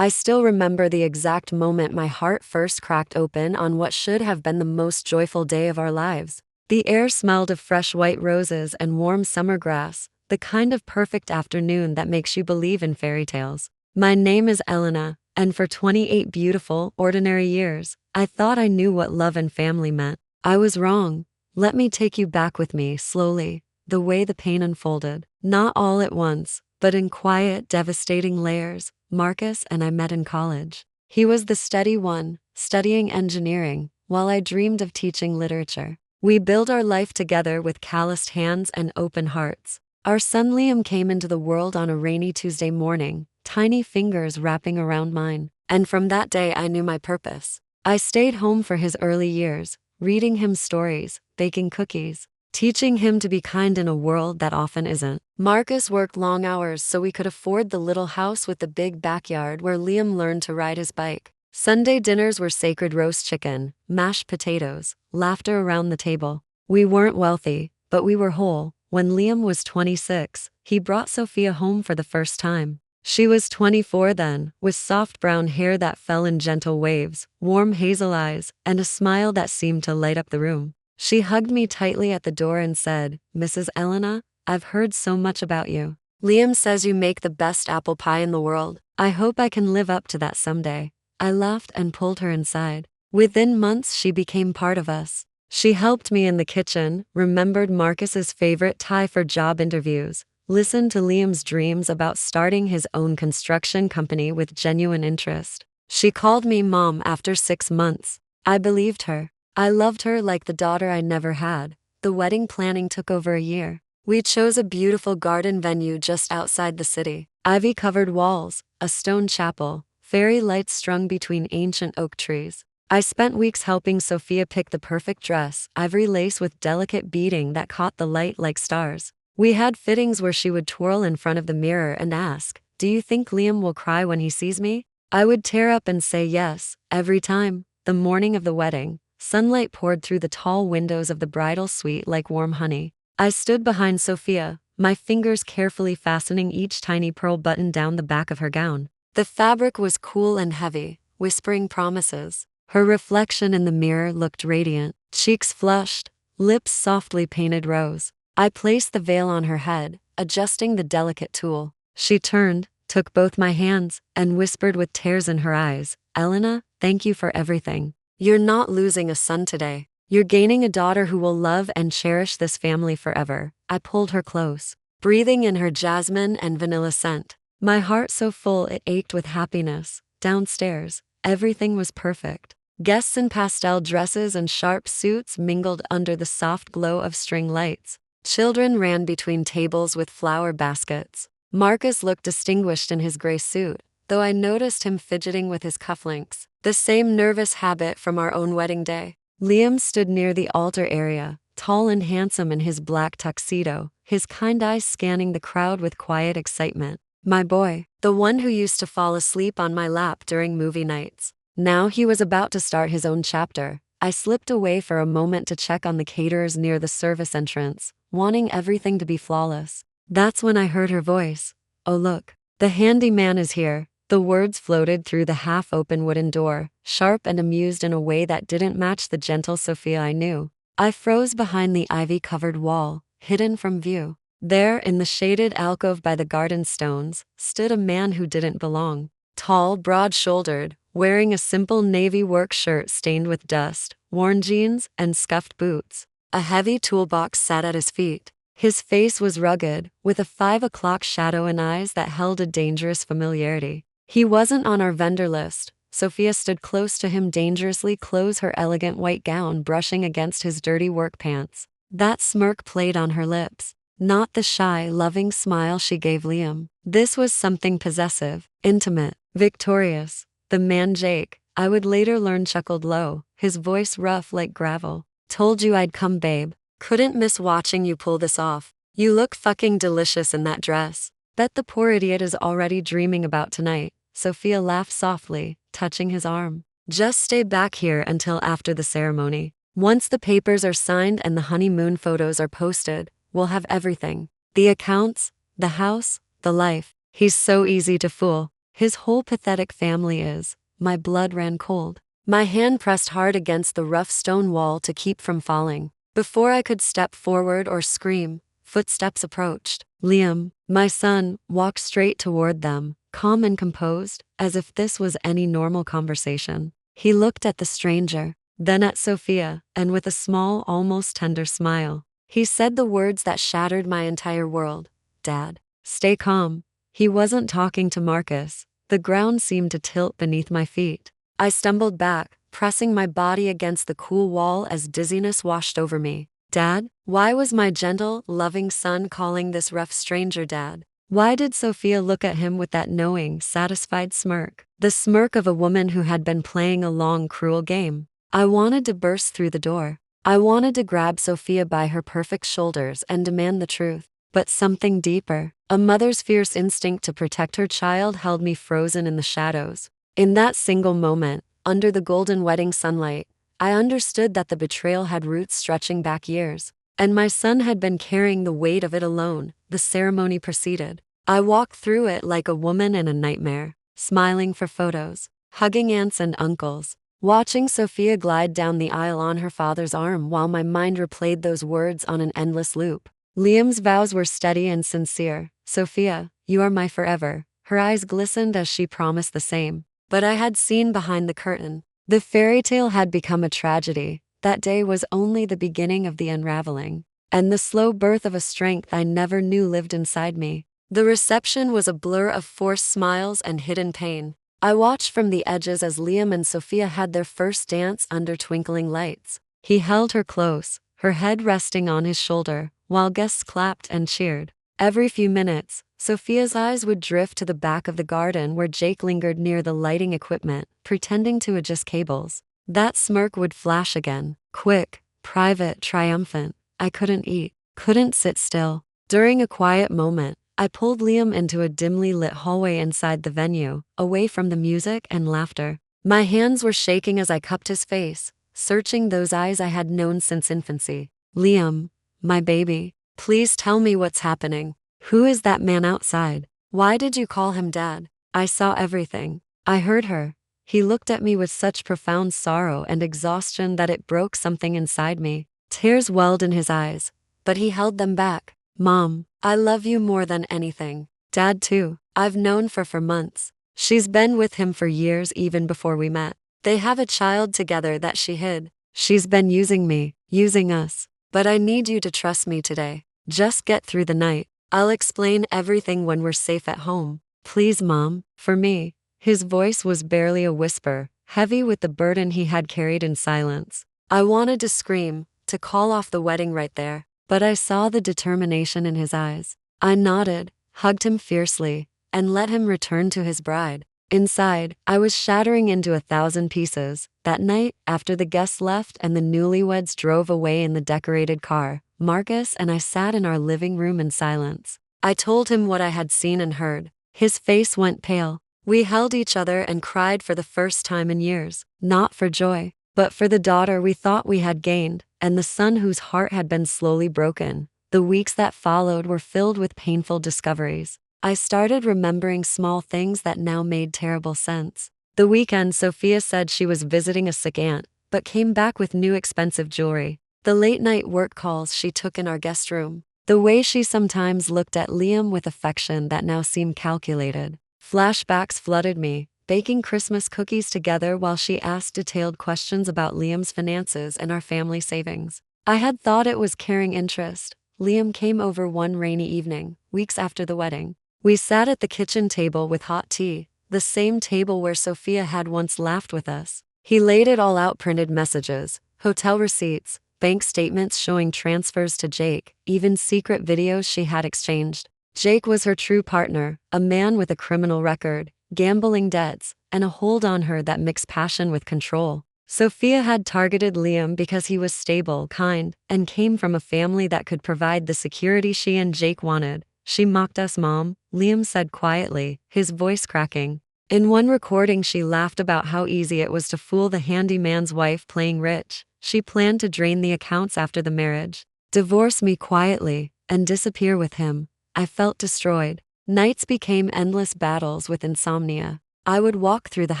I still remember the exact moment my heart first cracked open on what should have been the most joyful day of our lives. The air smelled of fresh white roses and warm summer grass, the kind of perfect afternoon that makes you believe in fairy tales. My name is Elena, and for 28 beautiful, ordinary years, I thought I knew what love and family meant. I was wrong. Let me take you back with me, slowly, the way the pain unfolded. Not all at once, but in quiet, devastating layers. Marcus and I met in college. He was the steady one, studying engineering, while I dreamed of teaching literature. We built our life together with calloused hands and open hearts. Our son Liam came into the world on a rainy Tuesday morning, tiny fingers wrapping around mine. And from that day I knew my purpose. I stayed home for his early years, reading him stories, baking cookies, teaching him to be kind in a world that often isn't. Marcus worked long hours so we could afford the little house with the big backyard where Liam learned to ride his bike. Sunday dinners were sacred: roast chicken, mashed potatoes, laughter around the table. We weren't wealthy, but we were whole. When Liam was 26, he brought Sophia home for the first time. She was 24 then, with soft brown hair that fell in gentle waves, warm hazel eyes, and a smile that seemed to light up the room. She hugged me tightly at the door and said, "Mrs. Elena, I've heard so much about you. Liam says you make the best apple pie in the world. I hope I can live up to that someday." I laughed and pulled her inside. Within months she became part of us. She helped me in the kitchen, remembered Marcus's favorite tie for job interviews, listened to Liam's dreams about starting his own construction company with genuine interest. She called me mom after 6 months. I believed her. I loved her like the daughter I never had. The wedding planning took over a year. We chose a beautiful garden venue just outside the city. Ivy-covered walls, a stone chapel, fairy lights strung between ancient oak trees. I spent weeks helping Sophia pick the perfect dress, ivory lace with delicate beading that caught the light like stars. We had fittings where she would twirl in front of the mirror and ask, "Do you think Liam will cry when he sees me?" I would tear up and say yes, every time. The morning of the wedding, sunlight poured through the tall windows of the bridal suite like warm honey. I stood behind Sophia, my fingers carefully fastening each tiny pearl button down the back of her gown. The fabric was cool and heavy, whispering promises. Her reflection in the mirror looked radiant, cheeks flushed, lips softly painted rose. I placed the veil on her head, adjusting the delicate tulle. She turned, took both my hands, and whispered with tears in her eyes, "Elena, thank you for everything. You're not losing a son today. You're gaining a daughter who will love and cherish this family forever." I pulled her close, breathing in her jasmine and vanilla scent. My heart so full it ached with happiness. Downstairs, everything was perfect. Guests in pastel dresses and sharp suits mingled under the soft glow of string lights. Children ran between tables with flower baskets. Marcus looked distinguished in his gray suit, though I noticed him fidgeting with his cufflinks, the same nervous habit from our own wedding day. Liam stood near the altar area, tall and handsome in his black tuxedo, his kind eyes scanning the crowd with quiet excitement. My boy, the one who used to fall asleep on my lap during movie nights. Now he was about to start his own chapter. I slipped away for a moment to check on the caterers near the service entrance, wanting everything to be flawless. That's when I heard her voice. "Oh look, the handyman is here." The words floated through the half-open wooden door, sharp and amused in a way that didn't match the gentle Sophia I knew. I froze behind the ivy-covered wall, hidden from view. There, in the shaded alcove by the garden stones, stood a man who didn't belong. Tall, broad-shouldered, wearing a simple navy work shirt stained with dust, worn jeans, and scuffed boots. A heavy toolbox sat at his feet. His face was rugged, with a 5 o'clock shadow and eyes that held a dangerous familiarity. He wasn't on our vendor list. Sophia stood close to him, dangerously close, her elegant white gown brushing against his dirty work pants. That smirk played on her lips. Not the shy, loving smile she gave Liam. This was something possessive, intimate, victorious. The man Jake, I would later learn, chuckled low, his voice rough like gravel. "Told you I'd come, babe. Couldn't miss watching you pull this off. You look fucking delicious in that dress. Bet the poor idiot is already dreaming about tonight." Sophia laughed softly, touching his arm. "Just stay back here until after the ceremony. Once the papers are signed and the honeymoon photos are posted, we'll have everything. The accounts, the house, the life." He's so easy to fool. His whole pathetic family is. My blood ran cold. My hand pressed hard against the rough stone wall to keep from falling. Before I could step forward or scream, footsteps approached. Liam, my son, walked straight toward them, calm and composed, as if this was any normal conversation. He looked at the stranger, then at Sophia, and with a small, almost tender smile, he said the words that shattered my entire world. Dad, stay calm. He wasn't talking to Marcus. The ground seemed to tilt beneath my feet. I stumbled back, pressing my body against the cool wall as dizziness washed over me. Dad? Why was my gentle, loving son calling this rough stranger Dad? Why did Sophia look at him with that knowing, satisfied smirk? The smirk of a woman who had been playing a long, cruel game. I wanted to burst through the door. I wanted to grab Sophia by her perfect shoulders and demand the truth. But something deeper, a mother's fierce instinct to protect her child, held me frozen in the shadows. In that single moment, under the golden wedding sunlight, I understood that the betrayal had roots stretching back years, and my son had been carrying the weight of it alone. The ceremony proceeded. I walked through it like a woman in a nightmare, smiling for photos, hugging aunts and uncles, watching Sophia glide down the aisle on her father's arm while my mind replayed those words on an endless loop. Liam's vows were steady and sincere. Sophia, you are my forever. Her eyes glistened as she promised the same. But I had seen behind the curtain. The fairy tale had become a tragedy. That day was only the beginning of the unraveling, and the slow birth of a strength I never knew lived inside me. The reception was a blur of forced smiles and hidden pain. I watched from the edges as Liam and Sophia had their first dance under twinkling lights. He held her close, her head resting on his shoulder, while guests clapped and cheered. Every few minutes, Sophia's eyes would drift to the back of the garden where Jake lingered near the lighting equipment, pretending to adjust cables. That smirk would flash again, quick, private, triumphant. I couldn't eat, couldn't sit still. During a quiet moment, I pulled Liam into a dimly lit hallway inside the venue, away from the music and laughter. My hands were shaking as I cupped his face, searching those eyes I had known since infancy. Liam, my baby, please tell me what's happening. Who is that man outside? Why did you call him Dad? I saw everything. I heard her. He looked at me with such profound sorrow and exhaustion that it broke something inside me. Tears welled in his eyes, but he held them back. Mom, I love you more than anything. Dad too. I've known for months. She's been with him for years even before we met. They have a child together that she hid. She's been using me, using us. But I need you to trust me today. Just get through the night. I'll explain everything when we're safe at home. Please, Mom, for me. His voice was barely a whisper, heavy with the burden he had carried in silence. I wanted to scream, to call off the wedding right there, but I saw the determination in his eyes. I nodded, hugged him fiercely, and let him return to his bride. Inside, I was shattering into 1,000 pieces. That night, after the guests left and the newlyweds drove away in the decorated car, Marcus and I sat in our living room in silence. I told him what I had seen and heard. His face went pale. We held each other and cried for the first time in years, not for joy, but for the daughter we thought we had gained, and the son whose heart had been slowly broken. The weeks that followed were filled with painful discoveries. I started remembering small things that now made terrible sense. The weekend Sophia said she was visiting a sick aunt, but came back with new expensive jewelry. The late-night work calls she took in our guest room. The way she sometimes looked at Liam with affection that now seemed calculated. Flashbacks flooded me, baking Christmas cookies together while she asked detailed questions about Liam's finances and our family savings. I had thought it was caring interest. Liam came over one rainy evening, weeks after the wedding. We sat at the kitchen table with hot tea, the same table where Sophia had once laughed with us. He laid it all out: printed messages, hotel receipts, bank statements showing transfers to Jake, even secret videos she had exchanged. Jake was her true partner, a man with a criminal record, gambling debts, and a hold on her that mixed passion with control. Sophia had targeted Liam because he was stable, kind, and came from a family that could provide the security she and Jake wanted. She mocked us, Mom, Liam said quietly, his voice cracking. In one recording she laughed about how easy it was to fool the handyman's wife playing rich. She planned to drain the accounts after the marriage, divorce me quietly, and disappear with him. I felt destroyed. Nights became endless battles with insomnia. I would walk through the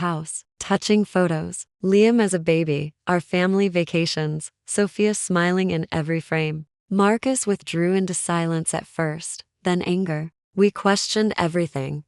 house, touching photos. Liam as a baby, our family vacations, Sophia smiling in every frame. Marcus withdrew into silence at first, then anger. We questioned everything.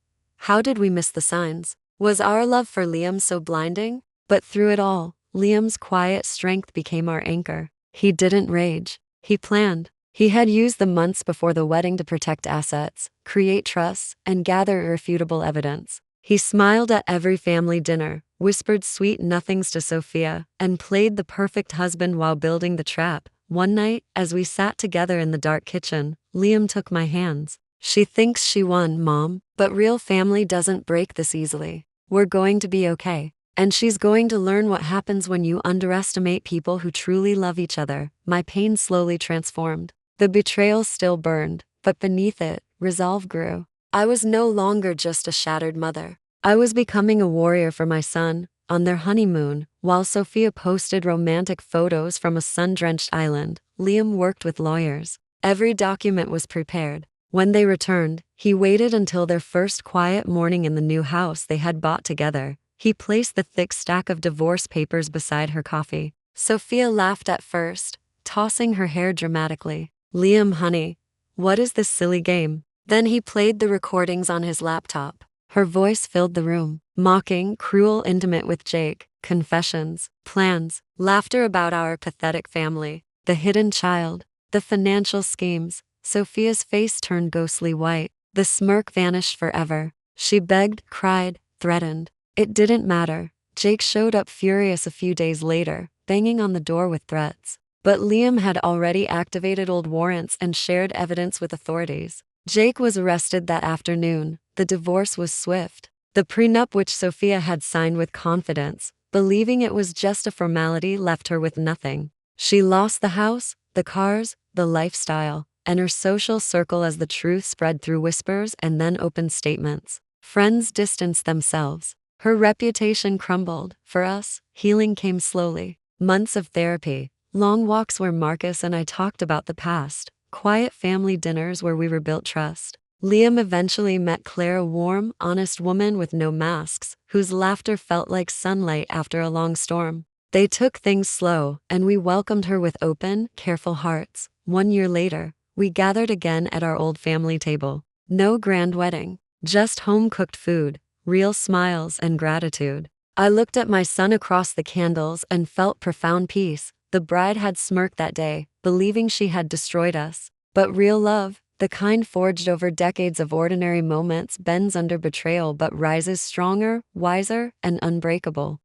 How did we miss the signs? Was our love for Liam so blinding? But through it all, Liam's quiet strength became our anchor. He didn't rage. He planned. He had used the months before the wedding to protect assets, create trust, and gather irrefutable evidence. He smiled at every family dinner, whispered sweet nothings to Sophia, and played the perfect husband while building the trap. One night, as we sat together in the dark kitchen, Liam took my hands. "She thinks she won, Mom, but real family doesn't break this easily. We're going to be okay. And she's going to learn what happens when you underestimate people who truly love each other." My pain slowly transformed. The betrayal still burned, but beneath it, resolve grew. I was no longer just a shattered mother. I was becoming a warrior for my son. On their honeymoon, while Sophia posted romantic photos from a sun-drenched island, Liam worked with lawyers. Every document was prepared. When they returned, he waited until their first quiet morning in the new house they had bought together. He placed the thick stack of divorce papers beside her coffee. Sophia laughed at first, tossing her hair dramatically. "Liam, honey, what is this silly game?" Then he played the recordings on his laptop. Her voice filled the room, mocking, cruel, intimate with Jake, confessions, plans, laughter about our pathetic family, the hidden child, the financial schemes. Sophia's face turned ghostly white. The smirk vanished forever. She begged, cried, threatened. It didn't matter. Jake showed up furious a few days later, banging on the door with threats. But Liam had already activated old warrants and shared evidence with authorities. Jake was arrested that afternoon. The divorce was swift. The prenup, which Sophia had signed with confidence, believing it was just a formality, left her with nothing. She lost the house, the cars, the lifestyle, and her social circle as the truth spread through whispers and then open statements. Friends distanced themselves. Her reputation crumbled. For us, healing came slowly. Months of therapy, long walks where Marcus and I talked about the past, quiet family dinners where we rebuilt trust. Liam eventually met Claire, a warm, honest woman with no masks, whose laughter felt like sunlight after a long storm. They took things slow, and we welcomed her with open, careful hearts. 1 year later, we gathered again at our old family table. No grand wedding, just home-cooked food, real smiles and gratitude. I looked at my son across the candles and felt profound peace. The bride had smirked that day, believing she had destroyed us. But real love, the kind forged over decades of ordinary moments, bends under betrayal but rises stronger, wiser, and unbreakable.